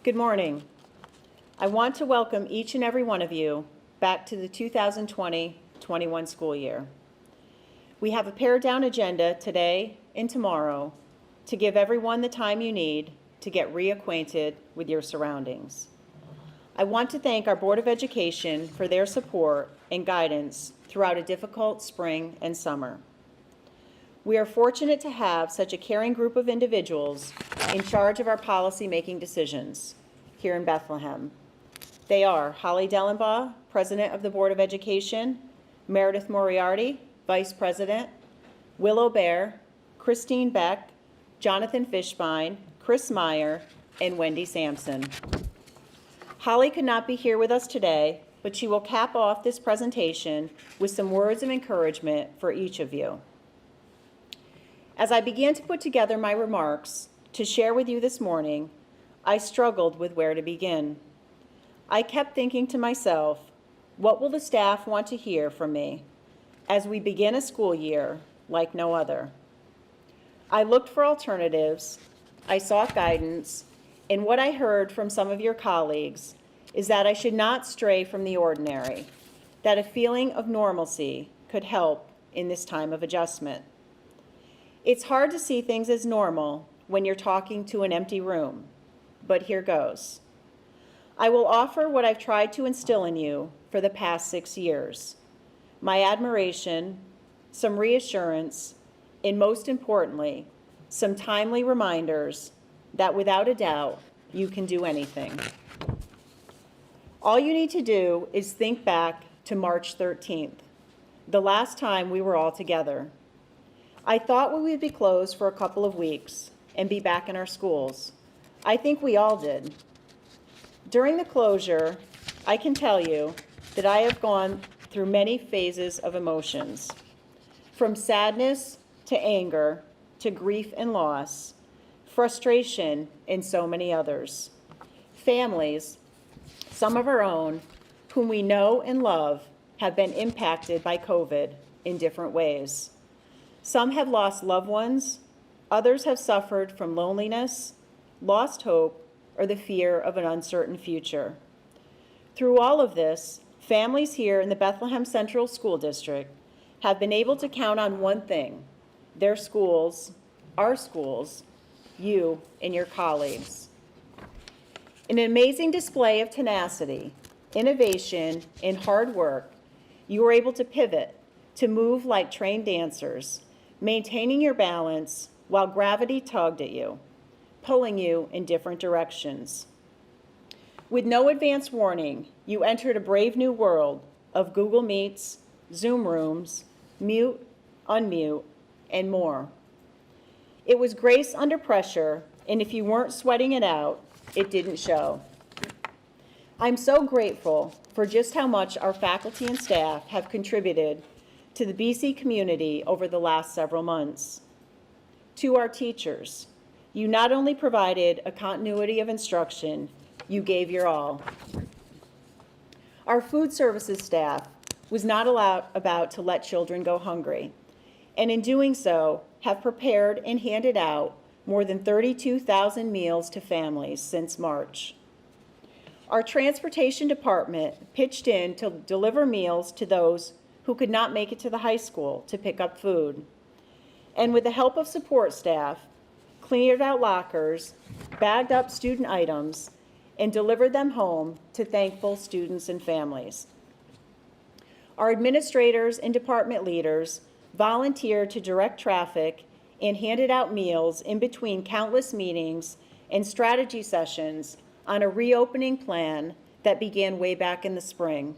Good morning. I want to welcome each and every one of you back to the 2020-21 school year. We have a pared-down agenda today and tomorrow to give everyone the time you need to get reacquainted with your surroundings. I want to thank our Board of Education for their support and guidance throughout a difficult spring and summer. We are fortunate to have such a caring group of individuals in charge of our policy-making decisions here in Bethlehem. They are Holly Dellenbaugh, President of the Board of Education, Meredith Moriarty, Vice President, Willow Bear, Christine Beck, Jonathan Fishbein, Chris Meyer, and Wendy Sampson. Holly could not be here with us today, but she will cap off this presentation with some words of encouragement for each of you. As I began to put together my remarks to share with you this morning, I struggled with where to begin. I kept thinking to myself, what will the staff want to hear from me as we begin a school year like no other? I looked for alternatives, I sought guidance, and what I heard from some of your colleagues is that I should not stray from the ordinary, that a feeling of normalcy could help in this time of adjustment. It's hard to see things as normal when you're talking to an empty room, but here goes. I will offer what I've tried to instill in you for the past 6 years: my admiration, some reassurance, and most importantly, some timely reminders that without a doubt, you can do anything. All you need to do is think back to March 13th, the last time we were all together. I thought we would be closed for a couple of weeks and be back in our schools. I think we all did. During the closure, I can tell you that I have gone through many phases of emotions, from sadness to anger to grief and loss, frustration, and so many others. Families, some of our own, whom we know and love, have been impacted by COVID in different ways. Some have lost loved ones, others have suffered from loneliness, lost hope, or the fear of an uncertain future. Through all of this, families here in the Bethlehem Central School District have been able to count on one thing: their schools, our schools, you and your colleagues. In an amazing display of tenacity, innovation, and hard work, you were able to pivot, to move like trained dancers, maintaining your balance while gravity tugged at you, pulling you in different directions. With no advance warning, you entered a brave new world of Google Meets, Zoom rooms, mute, unmute, and more. It was grace under pressure, and if you weren't sweating it out, it didn't show. I'm so grateful for just how much our faculty and staff have contributed to the BC community over the last several months. To our teachers, you not only provided a continuity of instruction, you gave your all. Our food services staff was not about to let children go hungry, and in doing so, have prepared and handed out more than 32,000 meals to families since March. Our transportation department pitched in to deliver meals to those who could not make it to the high school to pick up food. And with the help of support staff, cleared out lockers, bagged up student items, and delivered them home to thankful students and families. Our administrators and department leaders volunteered to direct traffic and handed out meals in between countless meetings and strategy sessions on a reopening plan that began way back in the spring.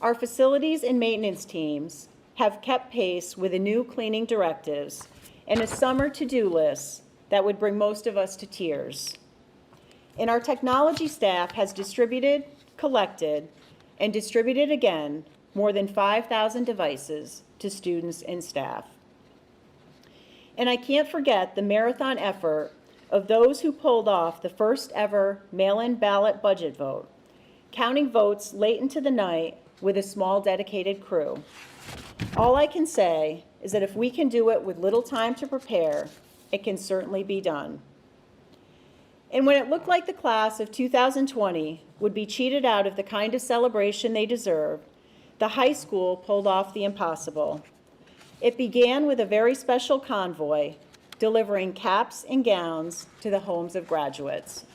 Our facilities and maintenance teams have kept pace with the new cleaning directives and a summer to-do list that would bring most of us to tears. And our technology staff has distributed, collected, and distributed again more than 5,000 devices to students and staff. And I can't forget the marathon effort of those who pulled off the first ever mail-in ballot budget vote, counting votes late into the night with a small dedicated crew. All I can say is that if we can do it with little time to prepare, it can certainly be done. And when it looked like the class of 2020 would be cheated out of the kind of celebration they deserved, the high school pulled off the impossible. It began with a very special convoy delivering caps and gowns to the homes of graduates.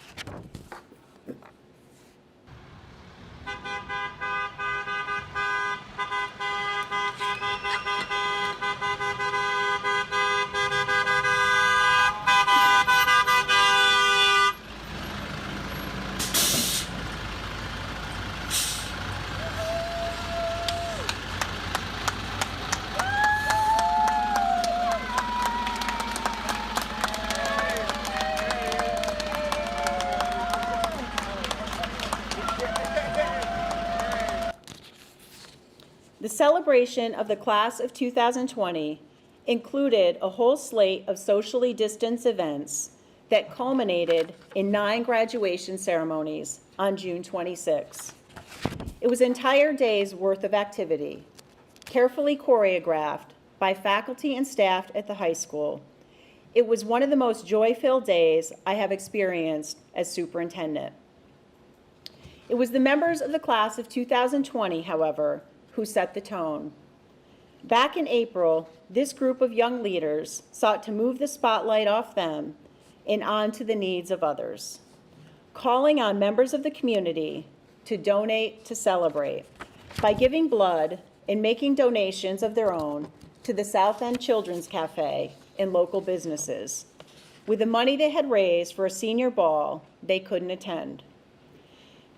The celebration of the class of 2020 included a whole slate of socially distanced events that culminated in 9 graduation ceremonies on June 26. It was an entire day's worth of activity, carefully choreographed by faculty and staff at the high school. It was one of the most joy-filled days I have experienced as superintendent. It was the members of the class of 2020, however, who set the tone. Back in April, this group of young leaders sought to move the spotlight off them and onto the needs of others, calling on members of the community to donate to celebrate by giving blood and making donations of their own to the South End Children's Cafe and local businesses, with the money they had raised for a senior ball they couldn't attend.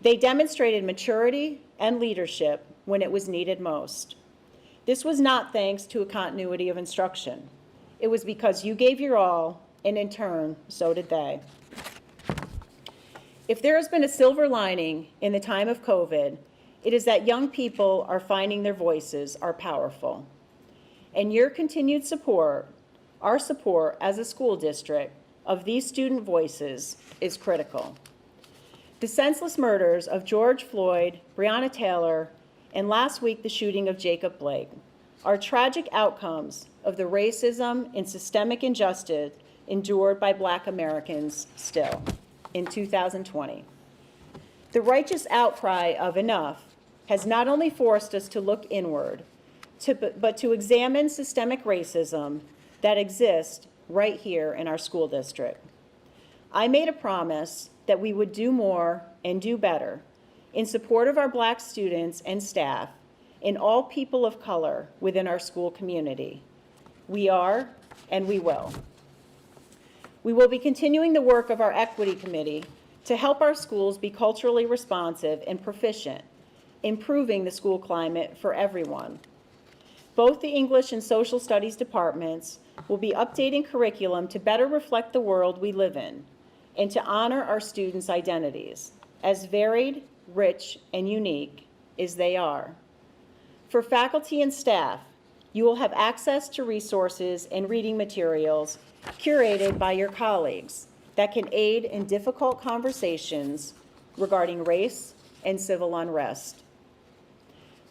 They demonstrated maturity and leadership when it was needed most. This was not thanks to a continuity of instruction. It was because you gave your all, and in turn, so did they. If there has been a silver lining in the time of COVID, it is that young people are finding their voices are powerful. And your continued support, our support as a school district of these student voices is critical. The senseless murders of George Floyd, Breonna Taylor, and last week the shooting of Jacob Blake are tragic outcomes of the racism and systemic injustice endured by Black Americans still in 2020. The righteous outcry of enough has not only forced us to look inward, but to examine systemic racism that exists right here in our school district. I made a promise that we would do more and do better in support of our Black students and staff and all people of color within our school community. We are, and we will. We will be continuing the work of our Equity Committee to help our schools be culturally responsive and proficient, improving the school climate for everyone. Both the English and Social Studies departments will be updating curriculum to better reflect the world we live in and to honor our students' identities, as varied, rich, and unique as they are. For faculty and staff, you will have access to resources and reading materials curated by your colleagues that can aid in difficult conversations regarding race and civil unrest.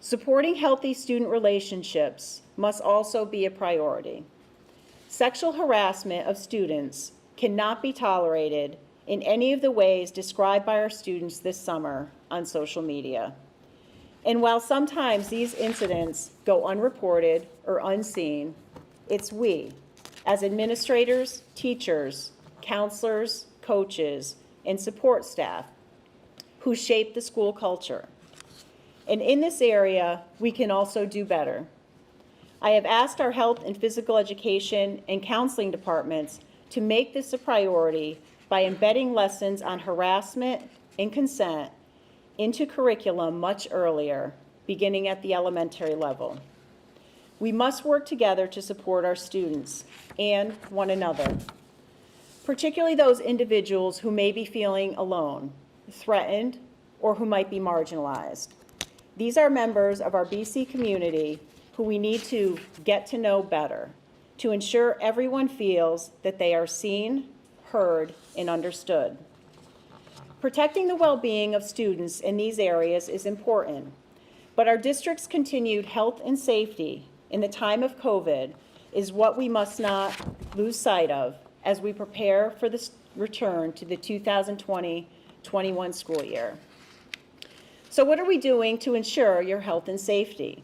Supporting healthy student relationships must also be a priority. Sexual harassment of students cannot be tolerated in any of the ways described by our students this summer on social media. And while sometimes these incidents go unreported or unseen, it's we, as administrators, teachers, counselors, coaches, and support staff, who shape the school culture. And in this area, we can also do better. I have asked our health and physical education and counseling departments to make this a priority by embedding lessons on harassment and consent into curriculum much earlier, beginning at the elementary level. We must work together to support our students and one another, particularly those individuals who may be feeling alone, threatened, or who might be marginalized. These are members of our BC community who we need to get to know better to ensure everyone feels that they are seen, heard, and understood. Protecting the well-being of students in these areas is important, but our district's continued health and safety in the time of COVID is what we must not lose sight of as we prepare for the return to the 2020-21 school year. So what are we doing to ensure your health and safety?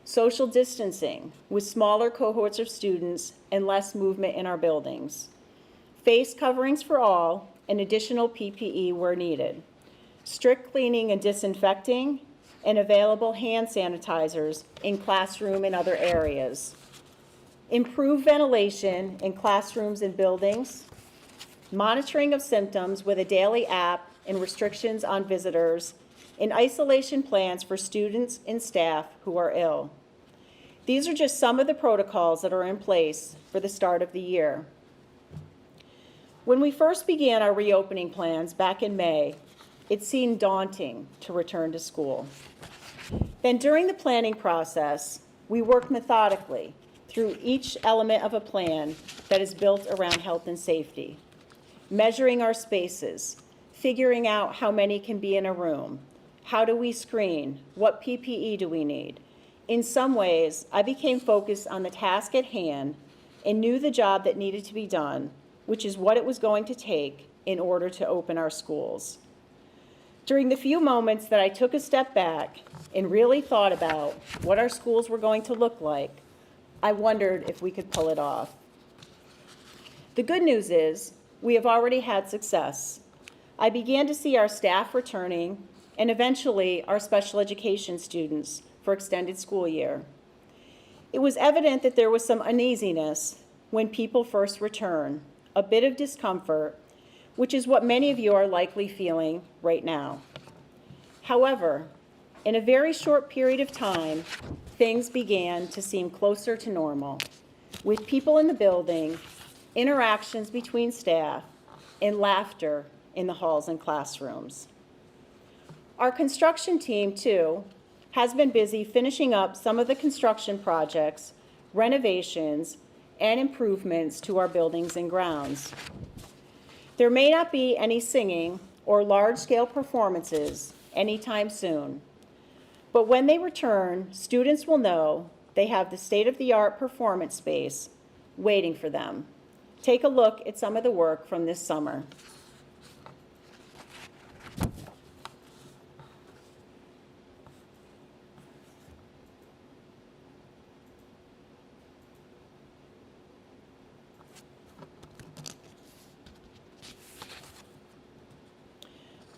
Social distancing with smaller cohorts of students and less movement in our buildings. Face coverings for all and additional PPE where needed. Strict cleaning and disinfecting and available hand sanitizers in classroom and other areas. Improved ventilation in classrooms and buildings. Monitoring of symptoms with a daily app and restrictions on visitors, and isolation plans for students and staff who are ill. These are just some of the protocols that are in place for the start of the year. When we first began our reopening plans back in May, it seemed daunting to return to school. Then during the planning process, we worked methodically through each element of a plan that is built around health and safety, measuring our spaces, figuring out how many can be in a room, how do we screen, what PPE do we need. In some ways, I became focused on the task at hand and knew the job that needed to be done, which is what it was going to take in order to open our schools. During the few moments that I took a step back and really thought about what our schools were going to look like, I wondered if we could pull it off. The good news is we have already had success. I began to see our staff returning and eventually our special education students for extended school year. It was evident that there was some uneasiness when people first return, a bit of discomfort, which is what many of you are likely feeling right now. However, in a very short period of time, things began to seem closer to normal, with people in the building, interactions between staff, and laughter in the halls and classrooms. Our construction team, too, has been busy finishing up some of the construction projects, renovations, and improvements to our buildings and grounds. There may not be any singing or large-scale performances anytime soon, but when they return, students will know they have the state-of-the-art performance space waiting for them. Take a look at some of the work from this summer.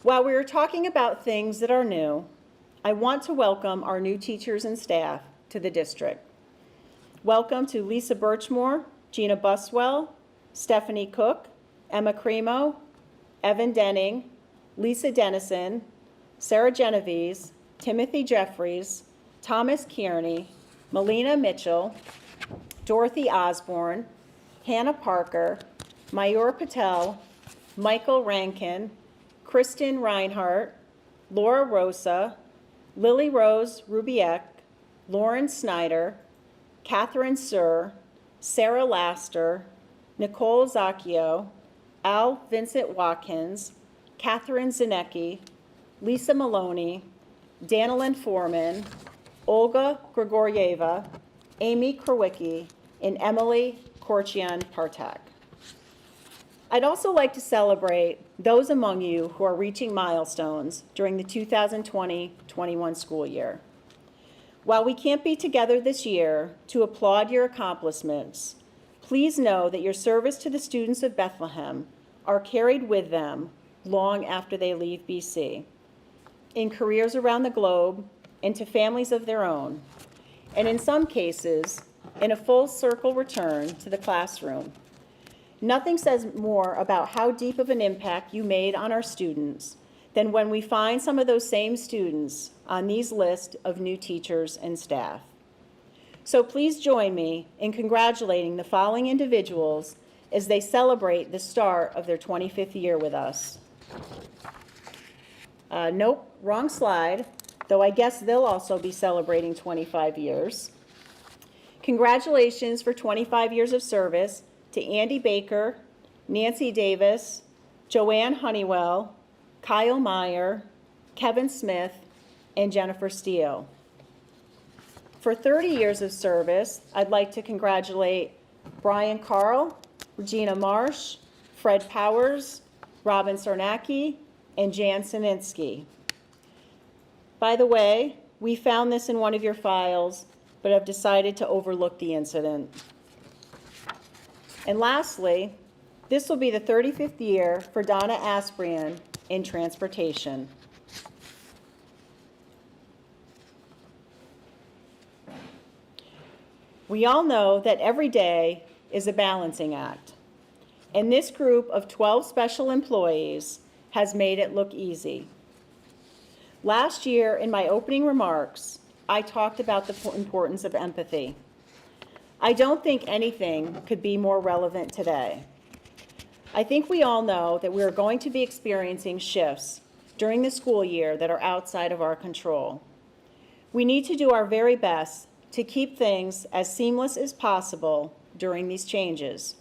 While we are talking about things that are new, I want to welcome our new teachers and staff to the district. Welcome to Lisa Birchmore, Gina Buswell, Stephanie Cook, Emma Cremo, Evan Denning, Lisa Dennison, Sarah Genovese, Timothy Jeffries, Thomas Kearney, Melina Mitchell, Dorothy Osborne, Hannah Parker, Mayur Patel, Michael Rankin, Kristen Reinhart, Laura Rosa, Lily Rose Rubiek, Lauren Snyder, Catherine Sir, Sarah Laster, Nicole Zacchio, Al Vincent Watkins, Catherine Zinecki, Lisa Maloney, Danilyn Foreman, Olga Grigorieva, Amy Krawicki, and Emily Korchian-Partak. I'd also like to celebrate those among you who are reaching milestones during the 2020-21 school year. While we can't be together this year to applaud your accomplishments, please know that your service to the students of Bethlehem are carried with them long after they leave BC, in careers around the globe and to families of their own, and in some cases, in a full circle return to the classroom. Nothing says more about how deep of an impact you made on our students than when we find some of those same students on these lists of new teachers and staff. So please join me in congratulating the following individuals as they celebrate the start of their 25th year with us. Nope, wrong slide, though I guess they'll also be celebrating 25 years. Congratulations for 25 years of service to Andy Baker, Nancy Davis, Joanne Honeywell, Kyle Meyer, Kevin Smith, and Jennifer Steele. For 30 years of service, I'd like to congratulate Brian Carl, Regina Marsh, Fred Powers, Robin Sarnacki, and Jan Sininsky. By the way, we found this in one of your files, but have decided to overlook the incident. And lastly, this will be the 35th year for Donna Asprian in transportation. We all know that every day is a balancing act, and this group of 12 special employees has made it look easy. Last year, in my opening remarks, I talked about the importance of empathy. I don't think anything could be more relevant today. I think we all know that we are going to be experiencing shifts during the school year that are outside of our control. We need to do our very best to keep things as seamless as possible during these changes.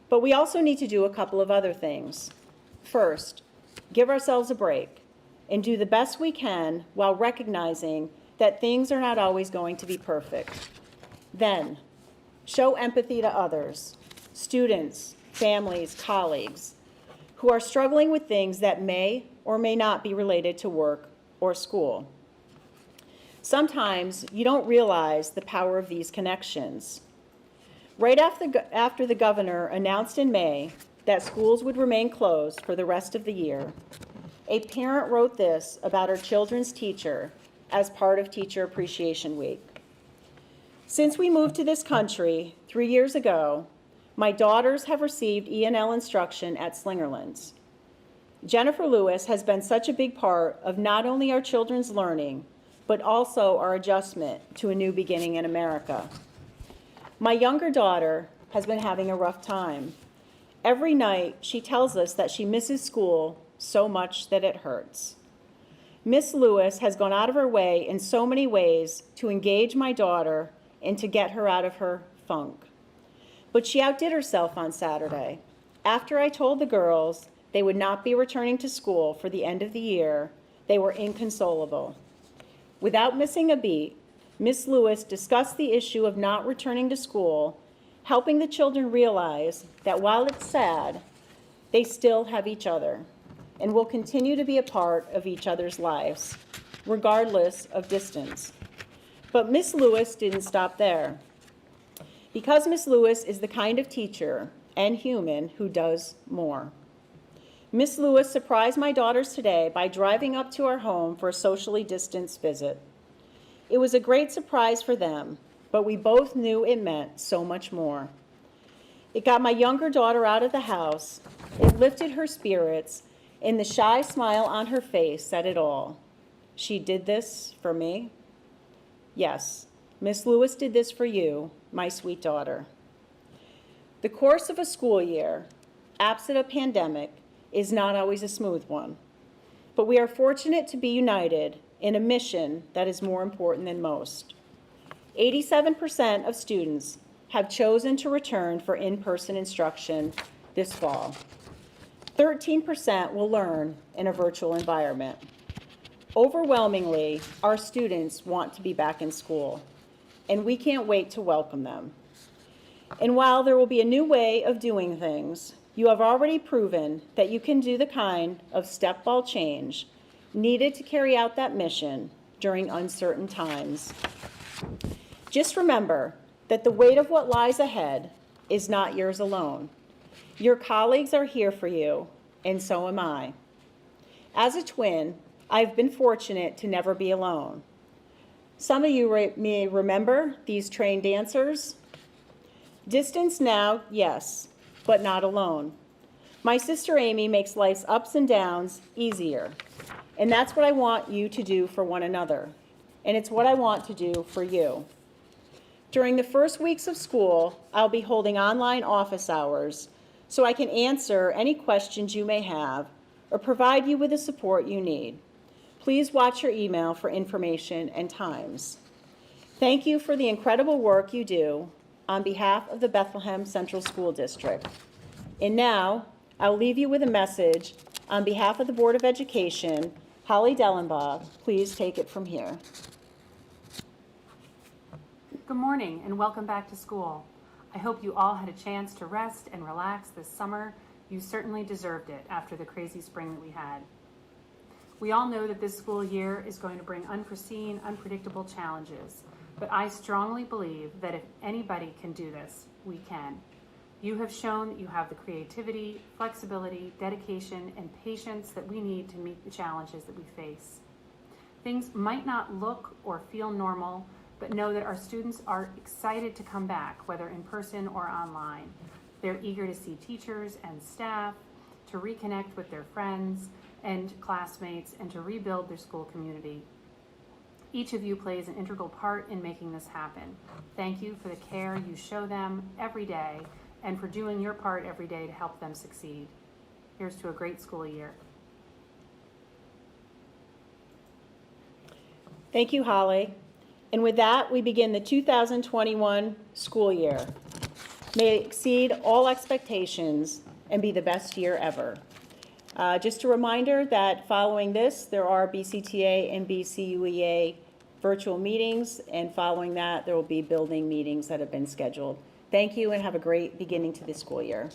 But we also need to do a couple of other things. First, give ourselves a break and do the best we can while recognizing that things are not always going to be perfect. Then, show empathy to others, students, families, colleagues, who are struggling with things that may or may not be related to work or school. Sometimes you don't realize the power of these connections. Right after the governor announced in May that schools would remain closed for the rest of the year, a parent wrote this about her children's teacher as part of Teacher Appreciation Week. Since we moved to this country 3 years ago, my daughters have received E&L instruction at Slingerland's. Jennifer Lewis has been such a big part of not only our children's learning, but also our adjustment to a new beginning in America. My younger daughter has been having a rough time. Every night, she tells us that she misses school so much that it hurts. Miss Lewis has gone out of her way in so many ways to engage my daughter and to get her out of her funk. But she outdid herself on Saturday. After I told the girls they would not be returning to school for the end of the year, they were inconsolable. Without missing a beat, Miss Lewis discussed the issue of not returning to school, helping the children realize that while it's sad, they still have each other and will continue to be a part of each other's lives, regardless of distance. But Miss Lewis didn't stop there. Because Miss Lewis is the kind of teacher and human who does more. Miss Lewis surprised my daughters today by driving up to our home for a socially distanced visit. It was a great surprise for them, but we both knew it meant so much more. It got my younger daughter out of the house, it lifted her spirits, and the shy smile on her face said it all. She did this for me? Yes, Miss Lewis did this for you, my sweet daughter. The course of a school year, absent a pandemic, is not always a smooth one. But we are fortunate to be united in a mission that is more important than most. 87% of students have chosen to return for in-person instruction this fall. 13% will learn in a virtual environment. Overwhelmingly, our students want to be back in school, and we can't wait to welcome them. And while there will be a new way of doing things, you have already proven that you can do the kind of step-ball change needed to carry out that mission during uncertain times. Just remember that the weight of what lies ahead is not yours alone. Your colleagues are here for you, and so am I. As a twin, I've been fortunate to never be alone. Some of you may remember these trained dancers. Distance now, yes, but not alone. My sister Amy makes life's ups and downs easier, and that's what I want you to do for one another, and it's what I want to do for you. During the first weeks of school, I'll be holding online office hours so I can answer any questions you may have or provide you with the support you need. Please watch your email for information and times. Thank you for the incredible work you do on behalf of the Bethlehem Central School District. And now, I'll leave you with a message on behalf of the Board of Education. Holly Dellenbaugh, please take it from here. Good morning and welcome back to school. I hope you all had a chance to rest and relax this summer You certainly deserved it after the crazy spring that we had. We all know that this school year is going to bring unforeseen, unpredictable challenges, but I strongly believe that if anybody can do this, we can. You have shown that you have the creativity, flexibility, dedication, and patience that we need to meet the challenges that we face. Things might not look or feel normal, but know that our students are excited to come back, whether in person or online. They're eager to see teachers and staff, to reconnect with their friends and classmates, and to rebuild their school community. Each of you plays an integral part in making this happen. Thank you for the care you show them every day and for doing your part every day to help them succeed. Here's to a great school year. Thank you, Holly. And with that, we begin the 2021 school year. May it exceed all expectations and be the best year ever. Just a reminder that following this, there are BCTA and BCUEA virtual meetings, and following that, there will be building meetings that have been scheduled. Thank you and have a great beginning to the school year.